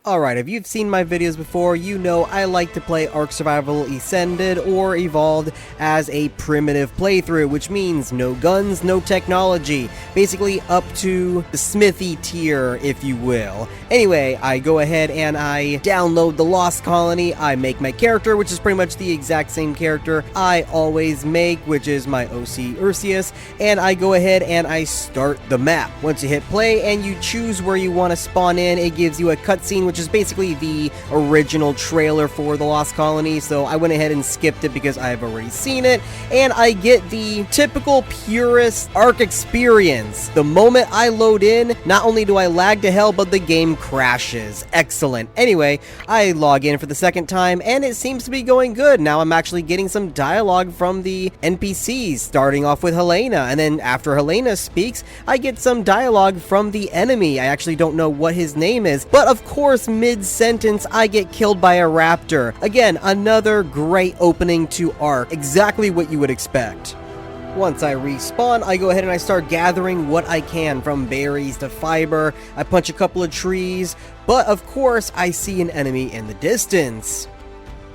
Alright, if you've seen my videos before, you know I like to play Ark Survival Ascended or Evolved as a primitive playthrough, which means no guns, no technology, basically up to the smithy tier, if you will. Anyway, I go ahead and I download the Lost Colony, I make my character, which is pretty much the exact same character I always make, which is my OC Ursius, and I go ahead and I start the map. Once you hit play and you choose where you want to spawn in, it gives you a cutscene, which is basically the original trailer for the Lost Colony, so I went ahead and skipped it because I've already seen it, and I get the typical purist Ark experience. The moment I load in, not only do I lag to hell, but the game crashes. Excellent. Anyway, I log in for the second time, and it seems to be going good. Now I'm actually getting some dialogue from the NPCs, starting off with Helena, and then after Helena speaks, I get some dialogue from the enemy. I actually don't know what his name is, but of course, mid-sentence, I get killed by a raptor. Again, another great opening to Ark. Exactly what you would expect. Once I respawn, I go ahead and I start gathering what I can, from berries to fiber. I punch a couple of trees, but of course, I see an enemy in the distance.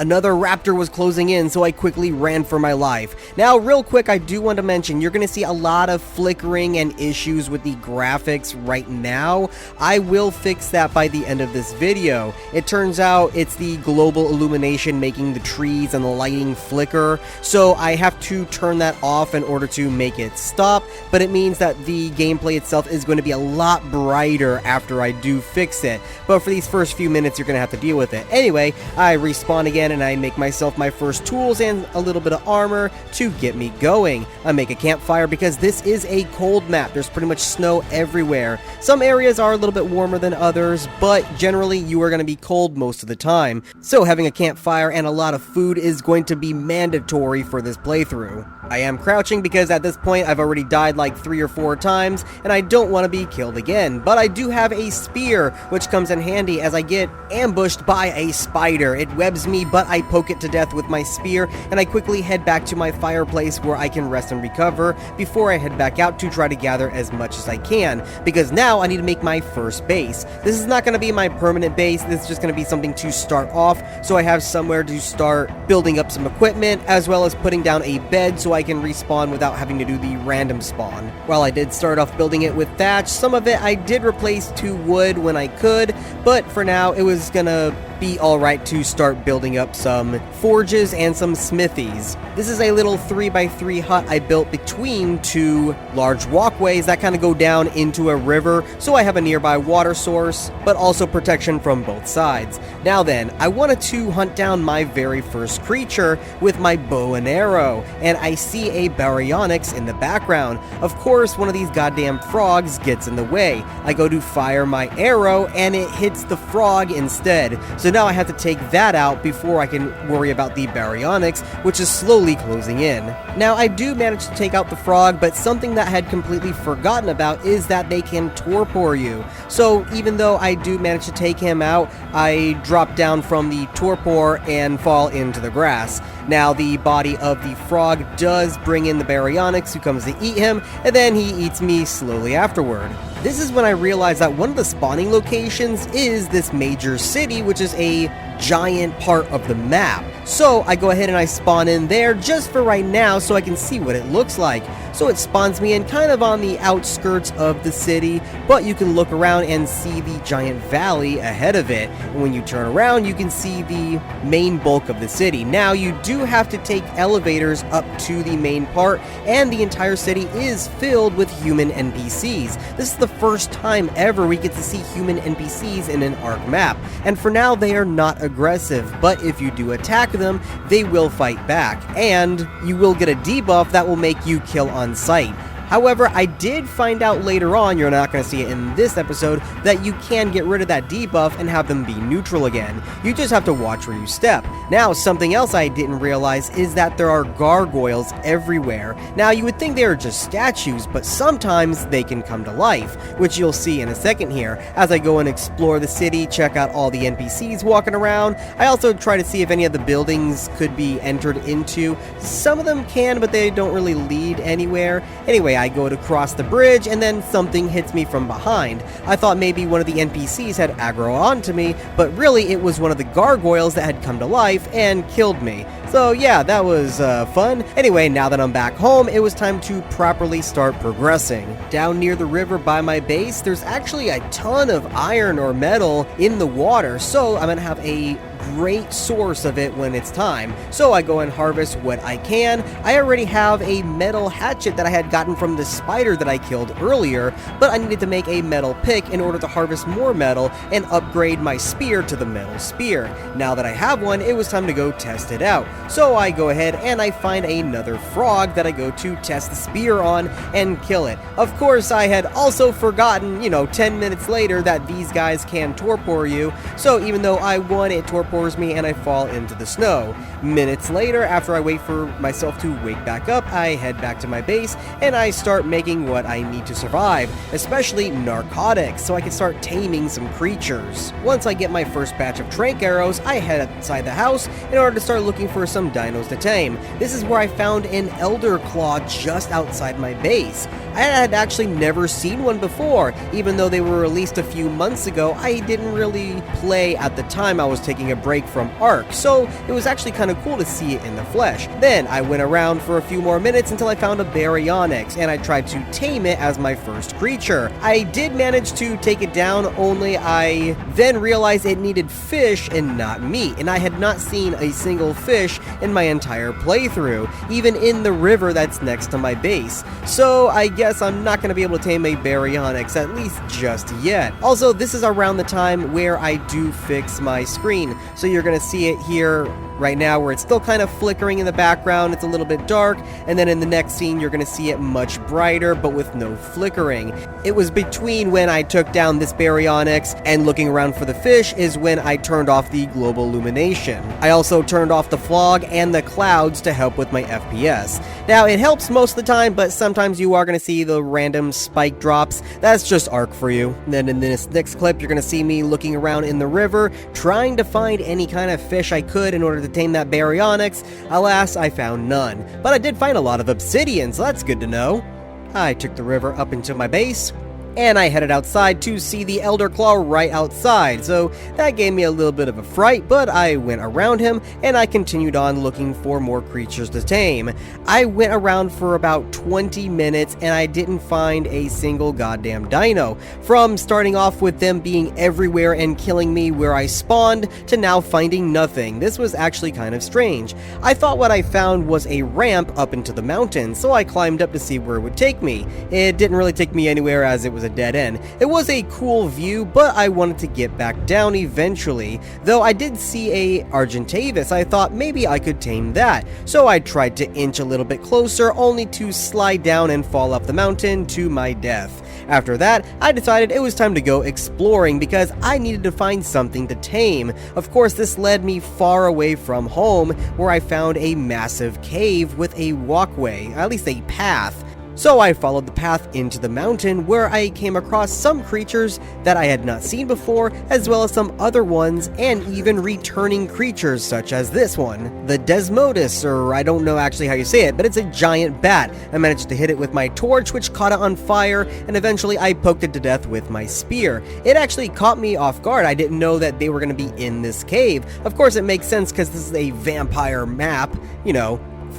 Another raptor was closing in, so I quickly ran for my life. Now, real quick, I do want to mention, you're going to see a lot of flickering and issues with the graphics right now. I will fix that by the end of this video. It turns out it's the global illumination making the trees and the lighting flicker, so I have to turn that off in order to make it stop, but it means that the gameplay itself is going to be a lot brighter after I do fix it. But for these first few minutes, you're going to have to deal with it. Anyway, I respawn again, and I make myself my first tools and a little bit of armor to get me going. I make a campfire because this is a cold map. There's pretty much snow everywhere. Some areas are a little bit warmer than others, but generally you are going to be cold most of the time. So having a campfire and a lot of food is going to be mandatory for this playthrough. I am crouching because at this point I've already died like 3 or 4 times and I don't want to be killed again, but I do have a spear which comes in handy as I get ambushed by a spider. It webs me, but I poke it to death with my spear, and I quickly head back to my fireplace where I can rest and recover before I head back out to try to gather as much as I can, because now I need to make my first base. This is not going to be my permanent base, this is just going to be something to start off, so I have somewhere to start building up some equipment, as well as putting down a bed so I can respawn without having to do the random spawn. While I did start off building it with thatch, some of it I did replace to wood when I could, but for now it was gonna be alright to start building up some forges and some smithies. This is a little 3x3 hut I built between 2 large walkways that kind of go down into a river, so I have a nearby water source, but also protection from both sides. Now then, I wanted to hunt down my very first creature with my bow and arrow, and I see a baryonyx in the background. Of course, one of these goddamn frogs gets in the way. I go to fire my arrow, and it hits the frog instead. So now I have to take that out before I can worry about the baryonyx, which is slowly closing in. Now, I do manage to take out the frog, but something that I had completely forgotten about is that they can torpor you. So even though I do manage to take him out, I drop down from the torpor and fall into the grass. Now, the body of the frog does bring in the baryonyx who comes to eat him, and then he eats me slowly afterward. This is when I realized that one of the spawning locations is this major city, which is a giant part of the map. So I go ahead and I spawn in there just for right now so I can see what it looks like. So it spawns me in kind of on the outskirts of the city, but you can look around and see the giant valley ahead of it. And when you turn around, you can see the main bulk of the city. Now, you do have to take elevators up to the main part, and the entire city is filled with human NPCs. This is the first time ever we get to see human NPCs in an Ark map, and for now they are not aggressive, but if you do attack them, they will fight back, and you will get a debuff that will make you kill on sight. However, I did find out later on, you're not going to see it in this episode, that you can get rid of that debuff and have them be neutral again. You just have to watch where you step. Now, something else I didn't realize is that there are gargoyles everywhere. Now, you would think they are just statues, but sometimes they can come to life, which you'll see in a second here. As I go and explore the city, check out all the NPCs walking around, I also try to see if any of the buildings could be entered into. Some of them can, but they don't really lead anywhere. Anyway, I go to cross the bridge and then something hits me from behind. I thought maybe one of the NPCs had aggro onto me, but really it was one of the gargoyles that had come to life and killed me. So yeah, that was fun. Anyway, now that I'm back home, it was time to properly start progressing. Down near the river by my base, there's actually a ton of iron or metal in the water, so I'm gonna have a great source of it when it's time. So I go and harvest what I can. I already have a metal hatchet that I had gotten from the spider that I killed earlier, but I needed to make a metal pick in order to harvest more metal and upgrade my spear to the metal spear. Now that I have one, it was time to go test it out. So I go ahead and I find another frog that I go to test the spear on and kill it. Of course, I had also forgotten, 10 minutes later that these guys can torpor you, so even though I won, it torpors me and I fall into the snow. Minutes later, after I wait for myself to wake back up, I head back to my base and I start making what I need to survive, especially narcotics, so I can start taming some creatures. Once I get my first batch of trank arrows, I head outside the house in order to start looking for some dinos to tame. This is where I found an elder claw just outside my base. I had actually never seen one before. Even though they were released a few months ago, I didn't really play at the time. I was taking a break from Ark, so it was actually kind of cool to see it in the flesh. Then I went around for a few more minutes until I found a baryonyx, and I tried to tame it as my first creature. I did manage to take it down, only I then realized it needed fish and not meat, and I had not seen a single fish in my entire playthrough, even in the river that's next to my base. So I guess I'm not going to be able to tame a baryonyx, at least just yet. Also, this is around the time where I do fix my screen, so you're going to see it here right now where it's still kind of flickering in the background. It's a little bit dark, and then in the next scene you're going to see it much brighter but with no flickering. It was between when I took down this baryonyx and looking around for the fish is when I turned off the global illumination. I also turned off the fog and the clouds to help with my FPS. Now it helps most of the time, but sometimes you are going to see the random spike drops. That's just Ark for you. And then in this next clip you're going to see me looking around in the river trying to find any kind of fish I could in order to tame that baryonyx. Alas, I found none. But I did find a lot of obsidian, so that's good to know. I took the river up into my base, and I headed outside to see the Elder Claw right outside, so that gave me a little bit of a fright, but I went around him, and I continued on looking for more creatures to tame. I went around for about 20 minutes, and I didn't find a single goddamn dino. From starting off with them being everywhere and killing me where I spawned, to now finding nothing. This was actually kind of strange. I thought what I found was a ramp up into the mountain, so I climbed up to see where it would take me. It didn't really take me anywhere as it was a dead end. It was a cool view, but I wanted to get back down eventually. Though I did see a Argentavis, I thought maybe I could tame that. So I tried to inch a little bit closer, only to slide down and fall off the mountain to my death. After that, I decided it was time to go exploring because I needed to find something to tame. Of course, this led me far away from home, where I found a massive cave with a walkway, at least a path. So I followed the path into the mountain, where I came across some creatures that I had not seen before, as well as some other ones, and even returning creatures such as this one. The Desmodus, or I don't know actually how you say it, but it's a giant bat. I managed to hit it with my torch, which caught it on fire, and eventually I poked it to death with my spear. It actually caught me off guard. I didn't know that they were going to be in this cave. Of course, it makes sense because this is a vampire map,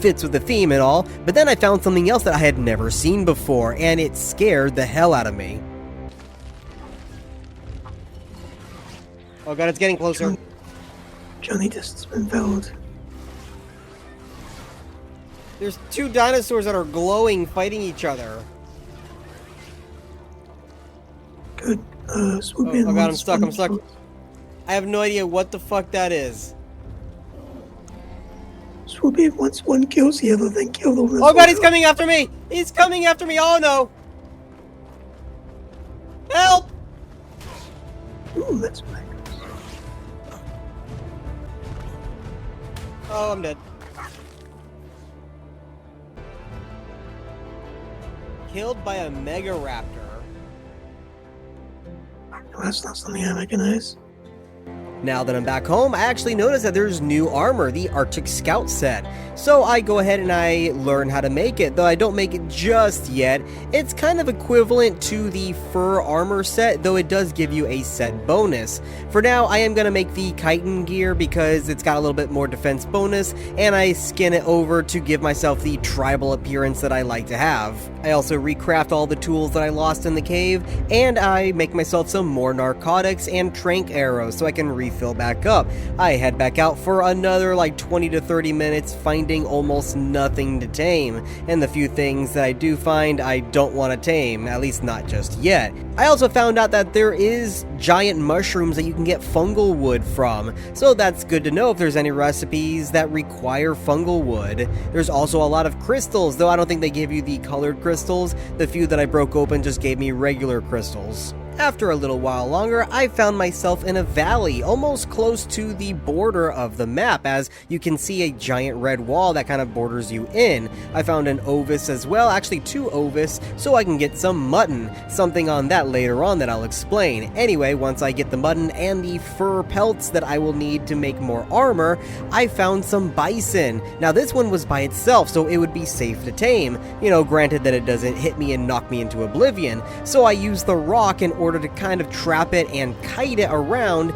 fits with the theme and all, but then I found something else that I had never seen before, and it scared the hell out of me. Oh god, it's getting closer. Johnny Distance been found. There's two dinosaurs that are glowing, fighting each other. Good. Swoop Oh god, I'm stuck, I'm stuck. I have no idea what the fuck that is. Swoop in once one kills the other, then kill the one. Oh god, he's coming after me! He's coming after me! Oh no! Help! Ooh, that's nice. Oh, I'm dead. Killed by a Mega Raptor. No, that's not something I recognize. Now that I'm back home, I actually noticed that there's new armor, the Arctic Scout set. So I go ahead and I learn how to make it, though I don't make it just yet. It's kind of equivalent to the fur armor set, though it does give you a set bonus. For now, I am going to make the chitin gear because it's got a little bit more defense bonus, and I skin it over to give myself the tribal appearance that I like to have. I also recraft all the tools that I lost in the cave, and I make myself some more narcotics and trank arrows so I can refill back up. I head back out for another like 20 to 30 minutes, finding almost nothing to tame, and the few things that I do find I don't want to tame, at least not just yet. I also found out that there is giant mushrooms that you can get fungal wood from, so that's good to know if there's any recipes that require fungal wood. There's also a lot of crystals, though I don't think they give you the colored crystals. The few that I broke open just gave me regular crystals. After a little while longer, I found myself in a valley, almost close to the border of the map, as you can see a giant red wall that kind of borders you in. I found an ovis as well, actually 2 ovis, so I can get some mutton. Something on that later on that I'll explain. Anyway, once I get the mutton and the fur pelts that I will need to make more armor, I found some bison. Now this one was by itself, so it would be safe to tame. You know, granted that it doesn't hit me and knock me into oblivion. So I used the rock in order to kind of trap it and kite it around,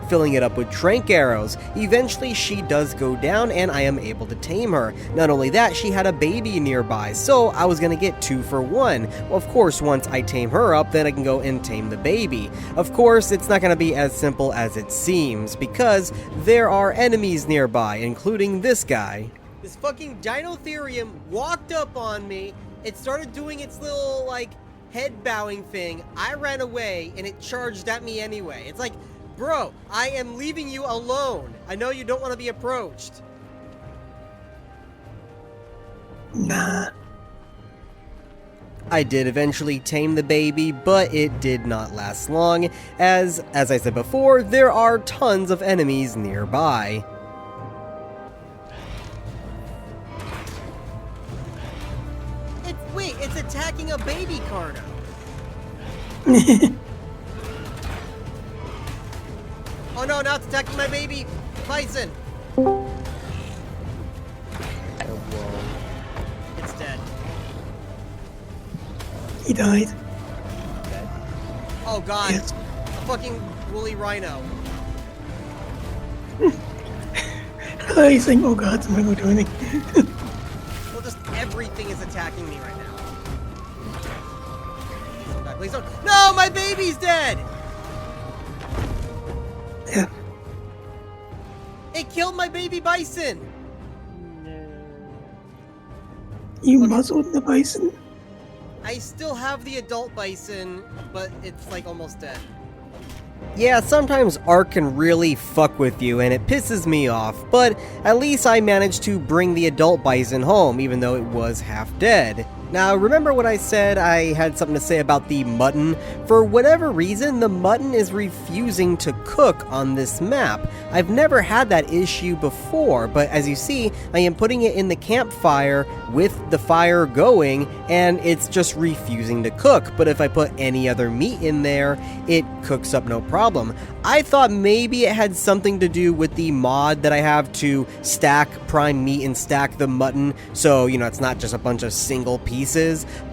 filling it up with trank arrows. Eventually she does go down and I am able to tame her. Not only that, she had a baby nearby, so I was gonna get 2 for 1. Well, of course, once I tame her up, then I can go and tame the baby. Of course, it's not gonna be as simple as it seems, because there are enemies nearby, including this guy. This fucking Dinotherium walked up on me, it started doing its little, like, head bowing thing. I ran away and it charged at me anyway. It's like, bro, I am leaving you alone. I know you don't want to be approached. Nah. I did eventually tame the baby, but it did not last long, as I said before, there are tons of enemies nearby. Wait, it's attacking a baby Carno. Oh no, now it's attacking my baby bison. Oh, whoa. It's dead. He died. Dead. Oh god, Yes. a fucking woolly rhino. He's saying, oh god, I'm gonna go do anything. Well, just everything is attacking me right now. Please don't die, please don't. No, my baby's dead! Yeah. It killed my baby bison! You muzzled the bison? I still have the adult bison, but it's like almost dead. Yeah, sometimes Ark can really fuck with you and it pisses me off, but at least I managed to bring the adult bison home, even though it was half dead. Now, remember what I said I had something to say about the mutton? For whatever reason, the mutton is refusing to cook on this map. I've never had that issue before, but as you see, I am putting it in the campfire with the fire going, and it's just refusing to cook. But if I put any other meat in there, it cooks up no problem. I thought maybe it had something to do with the mod that I have to stack prime meat and stack the mutton, so, you know, it's not just a bunch of single pieces,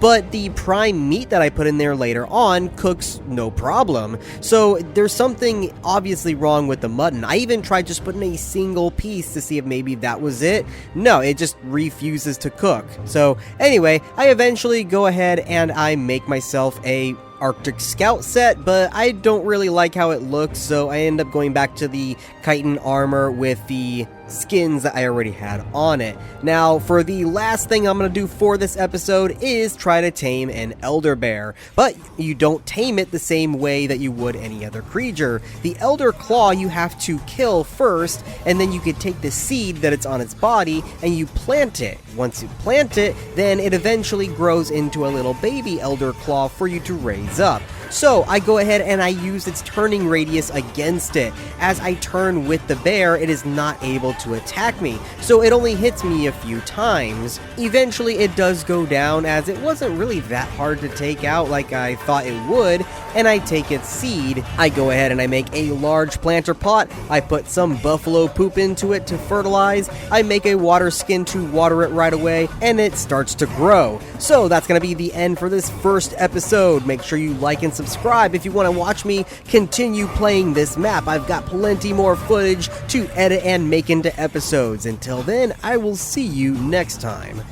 but the prime meat that I put in there later on cooks no problem. So there's something obviously wrong with the mutton. I even tried just putting a single piece to see if maybe that was it. No, it just refuses to cook. So anyway, I eventually go ahead and I make myself a Arctic Scout set, but I don't really like how it looks, so I end up going back to the chitin armor with the skins that I already had on it. Now, for the last thing I'm going to do for this episode is try to tame an elder bear, but you don't tame it the same way that you would any other creature. The elder claw you have to kill first, and then you could take the seed that it's on its body and you plant it. Once you plant it, then it eventually grows into a little baby elder claw for you to raise up. So I go ahead and I use its turning radius against it. As I turn with the bear, it is not able to attack me, so it only hits me a few times. Eventually it does go down, as it wasn't really that hard to take out like I thought it would, and I take its seed. I go ahead and I make a large planter pot, I put some buffalo poop into it to fertilize, I make a water skin to water it right away, and it starts to grow. So that's gonna be the end for this first episode. Make sure you like and subscribe if you want to watch me continue playing this map. I've got plenty more footage to edit and make into episodes. Until then, I will see you next time.